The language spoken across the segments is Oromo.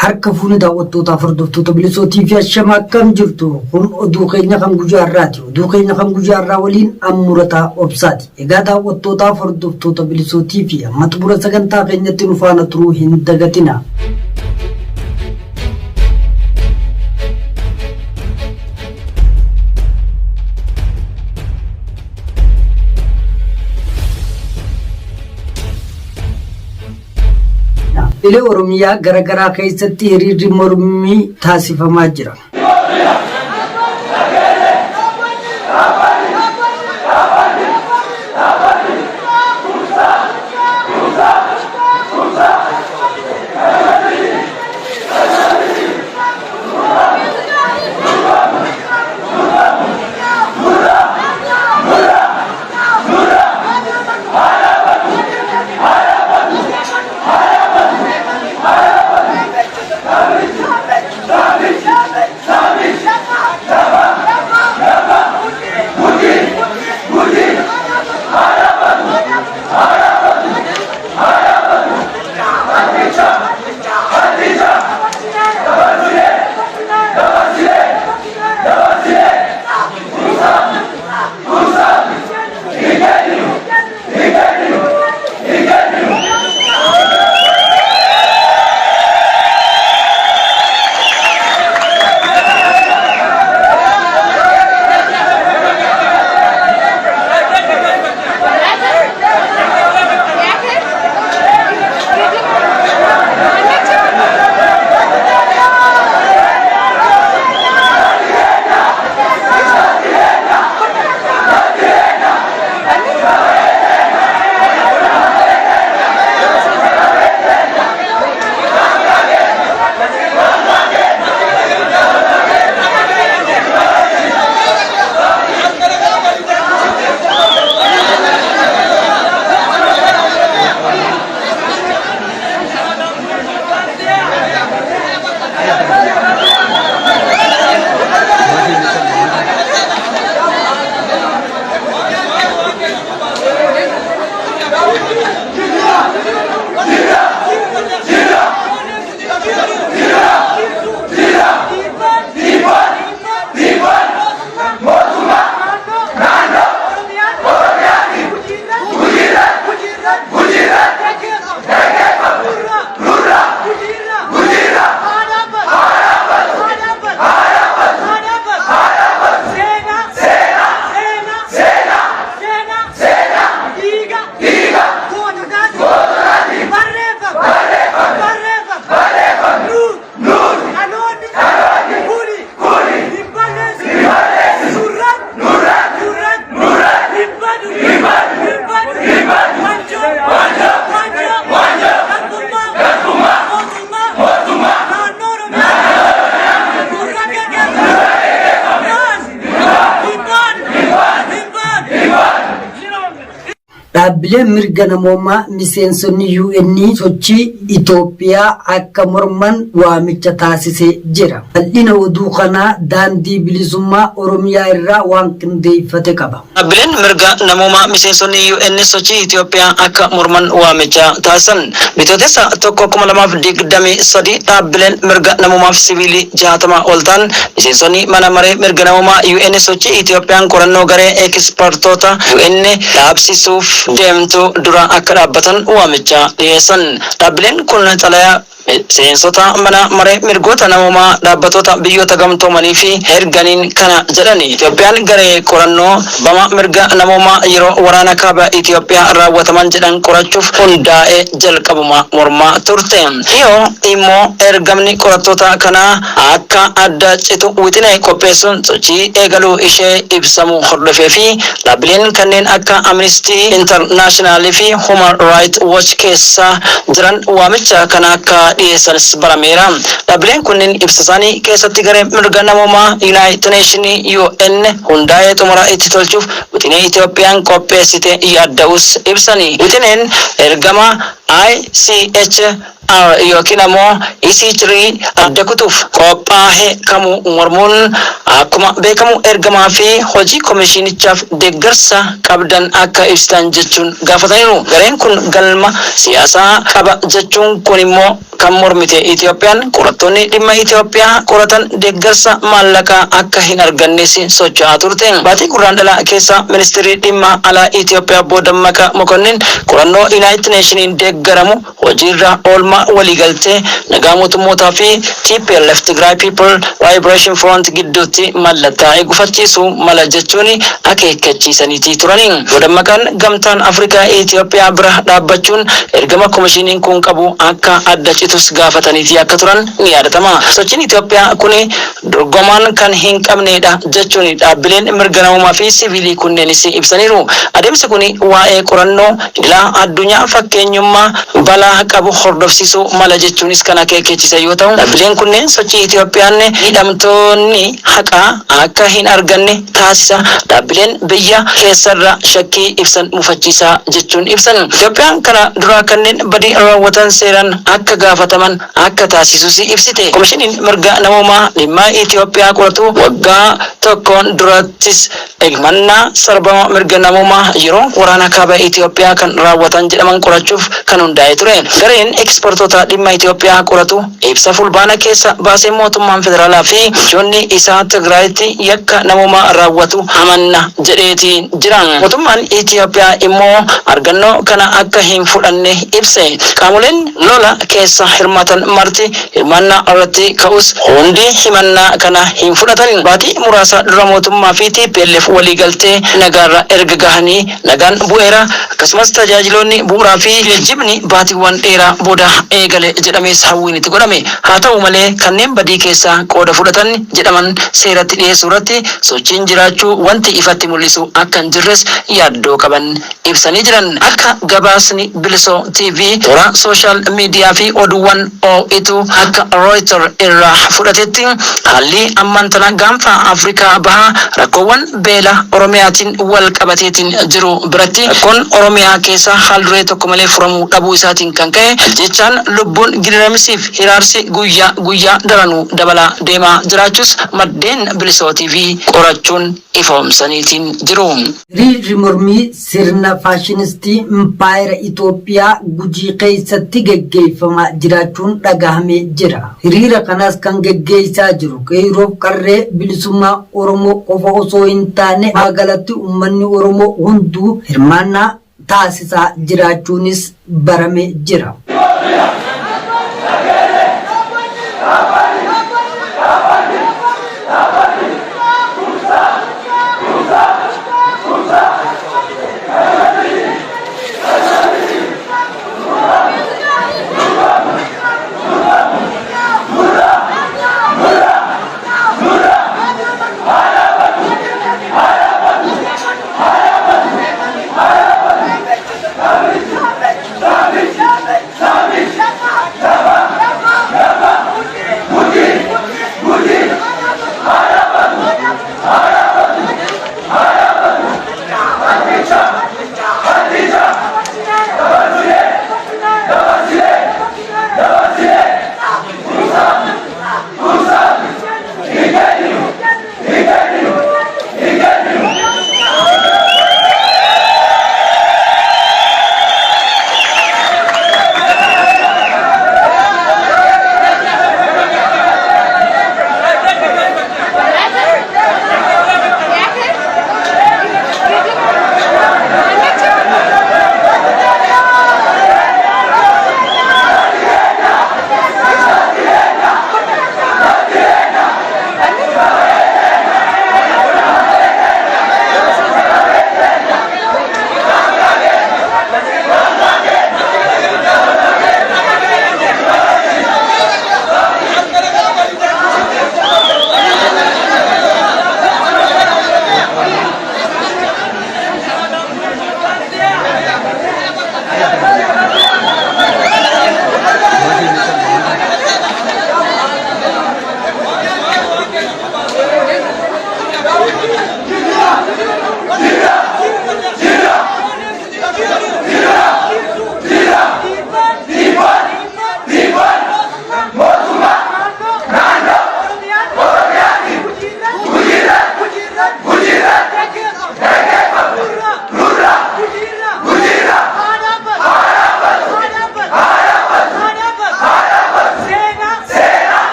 harkafuun daawwattoota furdoftoota bilisootii fi ashama akkam jirtu kun oduu keenya kan guyyaarraati. Oduu keenya kan guyyaarraa waliin ammurataa obsaati. Egaa daawwattoota furdoftoota bilisootii fi amma xumura sagantaa keenyatti nu faana turuu hin dagatina. Ile Oromiyaa garagaraa keessatti hiriirri mormii taasifamaa jira. Dhaabbileen mirga namoomaa miseensonni UN sochii Itoophiyaa akka morman waamicha taasisee jira. Bal'ina oduu kanaa daandii bilisummaa Oromiyaa irraa waan qindeeffate qaba. Dhaabbileen mirga namoomaa miseensonni UN sochii Itoophiyaa akka morman waamicha taasisan. Bitootessa 2023 dhaabbileen mirga namoomaaf siviilii 60 ol ta'an miseensonni mana maree mirga namoomaa UN sochii Itoophiyaan qorannoo garee ekspertoota UN dhaabsisuuf deemtu dura akka dhaabbatan waamicha dhiyeessan. Dhaabbileen kun xalayaa miseensota mana maree mirgoota namoomaa dhaabbattoota biyyoota gamtoomanii fi erganiin kana jedhani. Itoophiyaan garee qorannoo bama mirga namoomaa yeroo waraana kaaba Itoophiyaa raawwataman jedhan qorachuuf hundaa'ee jalqabuma mormaa turte. Yoo immoo ergamni qorattoota kanaa akka adda citu wixinee qopheessuun sochii eegaluu ishee ibsamu hordofee fi dhaabbileen kanneen akka Amnesty International fi Human Rights Watch keessa jiran waamicha kana akka dhiyeessanis barameera. Dhaabbileen kunneen ibsa isaanii keessatti garee mirga namoomaa United Nations UN hundaa'ee xumura itti tolchuuf wixinee Itoophiyaan qopheessite yaadda'us ibsani. Wixineen ergama ICH ECR yookiin ammoo EC3 adda kutuuf qophaa'e kamuu mormuun akkuma beekamu ergamaa fi hojii komishinichaaf deeggarsa qabdan akka ibsitan jechuun gaafataniiru. Gareen kun galma siyaasaa qaba jechuun kun immoo kan mormite Itoophiyaan qorattoonni dhimma Itoophiyaa qoratan deeggarsa maallaqaa akka hin argannes socho'aa turte. Baatii gurraandhala keessa ministeerri dhimma alaa Itoophiyaa Obbo Dammaqaa Mokonnin qorannoo United Nationiin deeggaramu hojiirra oolmaa waliigaltee nagaa mootummootaa fi TPLF Tigray People Liberation Front gidduutti mallattaa'ee gufachiisuu mala jechuun akeekkachiisaniitii turani. Obbo Dammaqaan gamtaan Afrikaa Itoophiyaa bira dhaabbachuun ergama komishiniin kun qabu akka adda citus gaafataniitii akka turan ni yaadatama. Sochiin Itoophiyaa kun dorgomaan kan hin qabnedha jechuun dhaabbileen mirga namummaa fi siviilii kunneenis ibsaniiru. Adeemsi kun waa'ee qorannoo idilaa addunyaa fakkeenyummaa balaa qabu hordofsiisuu mala jechuunis kan akeekkachiisan yoo ta'u, dhaabbileen kunneen sochii Itoophiyaan hidhamtoonni haqaa akka hin arganne taasisa. Dhaabbileen biyya keessarra shakkii ibsan mufachiisaa jechuun ibsan. Itoophiyaan kana duraa kanneen badii raawwatan seeran akka gaafataman akka taasisus ibsite. Komishiniin mirga namummaa dhimma Itoophiyaa qoratu waggaa tokkoon durattis eegmannaa sarbama mirga namummaa yeroo waraana kaaba Itoophiyaa kan raawwatan jedhaman qorachuuf kan hundaa'e ture. Gareen ekspertoota dhimma Itoophiyaa qoratu ibsa fulbaana keessa baasee mootummaan federaalaa fi michoonni isaa Tigraayitti yakka namummaa raawwatu amanna jedheetiin jiran. Mootummaan Itoophiyaa immoo argannoo kana akka hin fudhanne ibse. Qaamoleen lola keessa hirmaatan marti hirmaannaa irratti ka'us hundi himannaa kana hin fudhatan. Baatii muraasa dura mootummaa fi TPLF waliigaltee nagaarra erga gahanii nagaan bu'eera. Akkasumas tajaajiloonni bu'uuraa fi geejjibni baatiiwwan dheeraa booda eegale jedhamees hawwiin itti godhame. Haa ta'u malee kanneen badii keessaa qooda fudhatan jedhaman seeratti dhiyeessuu irratti sochiin jiraachuu wanti ifatti mul'isu akka hin jirres yaaddoo qaban ibsanii jiran. Akka gabaasni Bilisoo TV toora sooshaal miidiyaa fi oduuwwan OItu akka Reuters irraa fudhatetti haalli ammaan tana gaanfa Afrikaa bahaa rakkoowwan beela Oromiyaatiin wal qabateetiin jiru biratti rakkoon Oromiyaa keessa haalduree tokko malee furamuu dhabuu isaatiin kan ka'e jechaan lubbuun gidiramsiif hiraarsi guyyaa guyyaa daranuu dabalaa deemaa jiraachuus maddeen Bilisoo TV qorachuun ifoomsaniitiin jiru. Hiriirri mormii sirna faashinistii impaayera Itoophiyaa Gujii keessatti geggeeffamaa jiraachuun dhagahamee jira. Hiriira kanas kan geggeessaa jiru qeerroof qarree bilisummaa Oromoo qofa osoo hin taane magaalatti uummanni Oromoo hunduu hirmaannaa taasisaa jiraachuunis baramee jira.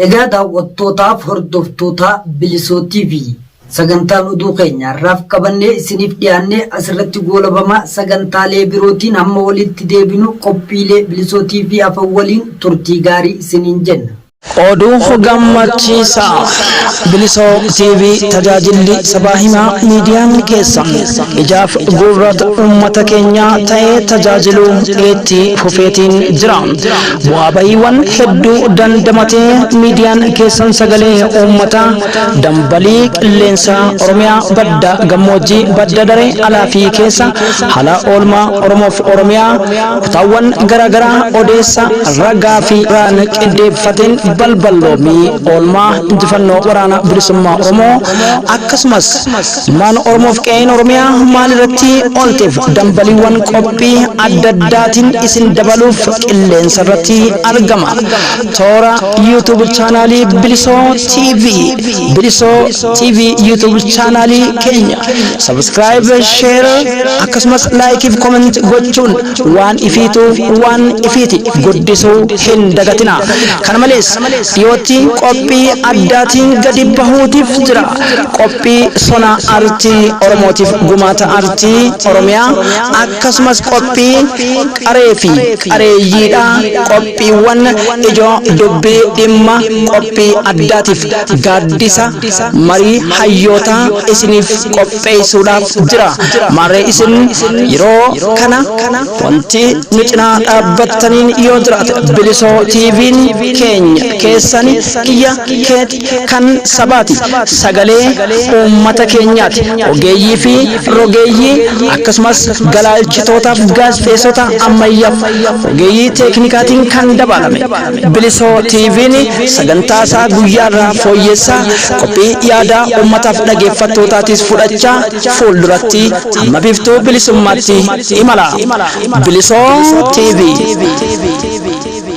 Egaa daawwattootaaf hordoftoota Bilisoo TV sagantaan oduu keenya irraaf qabannee isiniif dhiyaannee asirratti goolabama sagantaalee birootiin hamma walitti deebinu qophiilee Bilisoo TV afaan waliin turtii gaarii isiniin jenna. Oduu gammachiisaa Bilisoo TV tajaajilli sabaa himaa miidiyaan keessa ijaaf gurrata uummata keenyaa ta'ee tajaajiluu itti fufeetiin jira. Bu'aa bahiiwwan hedduu dandamatee miidiyaan keessan sagalee uummataa dambalii qilleensa Oromiyaa badda gammoojjii badda daree alaa fi keessa haala oolmaa Oromoof Oromiyaa kutaawwan garaagaraa odeessa ragaa fi raan qindeeffateen balballoomii oolmaa injifannoo waraana bilisummaa Oromoo akkasumas ilmaan Oromoof qe'een Oromiyaa maalirratti oolteef dambaliiwwan qophii adda addaatiin isin dabaluuf qilleensa irratti argama. Toora YouTube chaanaalii Bilisoo TV YouTube chaanaalii keenya subscribe share akkasumas like fi comment gochuun waan ifiiti guddisuu hin dagatina. Kana malees dhiyootti qophii addaatiin gadi bahuutiif jira. Qophii sona artii Oromootiif gumaata artii Oromiyaa akkasumas qophii qaree fi qareeyyiidha. Qophiiwwan ijoo dubbii dhimma qophii addaatiif gaaddisa marii hayyootaa isiniif qopheessuudhaaf jira. Maree isin yeroo kana wanti nu cinaa dhaabbattaniin yoo jiraate Bilisoo TV'n keenya keessani kiyya keeti kan sabaati sagalee uummata keenyaati. Ogeeyyii fi rogeeyyii akkasumas galaalchitootaaf gaazexeessota ammayyaaf ogeeyyii teeknikaatiin kan dabalame Bilisoo TV'n sagantaa isaa guyyaarraa fooyyessaa qophii yaadaa uummataaf dhageeffattootaatis fudhachaa fuulduratti amma biiftuu bilisummaatti imala. Bilisoo TV.